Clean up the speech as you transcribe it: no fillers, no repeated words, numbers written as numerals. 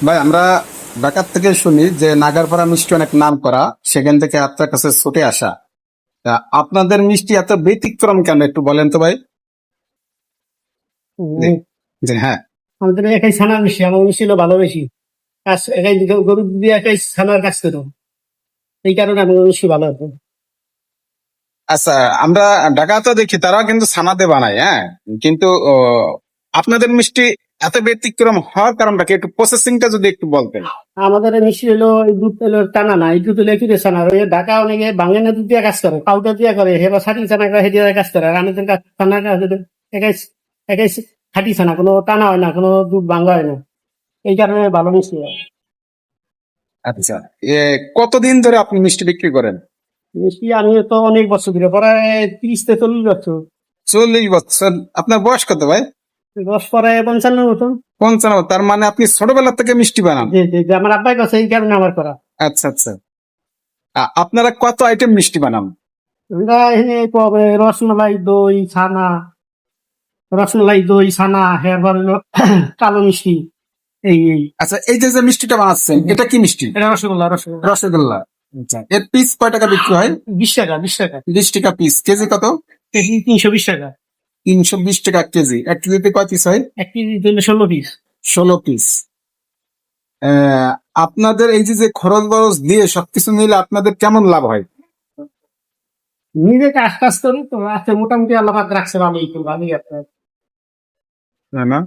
ভাই আমরা ঢাকার থেকে শুনি যে নাগারপাড়া মিষ্টি অনেক নাম করা, সেখান থেকে আপনার কাছে ছুটে আসা। তা আপনাদের মিষ্টি এত ব্যতিক্রম কেন একটু বলেন তো ভাই। জি। উম, জি হ্যাঁ। আমাদের একাই ছানার মিষ্টি, আমার মিষ্টি হলো ভালো বেশি। কাজ একাই গরু দিয়ে একাই ছানার কাজ করো, এই কারণে আমার মিষ্টি ভালো হতো। আচ্ছা, আমরা ঢাকাতে দেখি তারাও কিন্তু ছানাতে বানায়, হ্যাঁ, কিন্তু আপনাদের মিষ্টি এত ব্যতিক্রম হওয়ার কারণটা কি, একটু প্রসেসিংটা যদি একটু বলতেন। আমাদের এই মিষ্টি হলো এই দুধ হলো টানা না, এই দুধ হলো একটু ছানা। ওই ঢাকা অনেকে বাঙালি দুধ দিয়ে কাজ করে, পাউডার দিয়ে করে, হেবা ছাটি ছানা করে হেঁটে কাজ করে। আর আমাদের ছানা কাজ হলো একাই একাই খাঁটি ছানা, কোনো টানা হয় না, কোনো দুধ ভাঙা হয় না, এই কারণে ভালো মিষ্টি হয়। আচ্ছা, এ কতদিন ধরে আপনি মিষ্টি বিক্রি করেন? মিষ্টি আমি তো অনেক বছর ধরে, প্রায় 30 থেকে 40 বছর। 40 বছর? আপনার বয়স কত ভাই? দশ পরে 55 মতো। 55? তার মানে আপনি ছোটবেলা থেকে মিষ্টি বানান। যে যে যে আমার আব্বাই কাছে, এই কারণে আমার করা। আচ্ছা আচ্ছা। আপনারা কত আইটেম মিষ্টি বানান? আমরা এখানে পাবে রসমালাই, দই, ছানা, রসমালাই, দই, ছানা, এরপর হলো কালো মিষ্টি, এই আচ্ছা, এই যে যে মিষ্টিটা বানাচ্ছেন এটা কি মিষ্টি? এটা রসগোল্লা। রসগোল্লা রসগোল্লা। আচ্ছা, এর পিস কয় টাকা বিক্রি হয়? 20 টাকা, 20 টাকা 20 টাকা পিস। কেজি কত? কেজি 320 টাকা। 320 টাকা কেজি। 1 কেজিতে কয় পিস হয়? 1 কেজি দিলে 16 পিস। 16 পিস। আপনাদের এই যে যে খরচ বরচ দিয়ে সবকিছু নিলে আপনাদের কেমন লাভ হয়? নিজে কাজ করি তো, আজকে মোটামুটি আল্লাহ পাক রাখছে ভালোই, তো ভালোই আপনার। তাই না?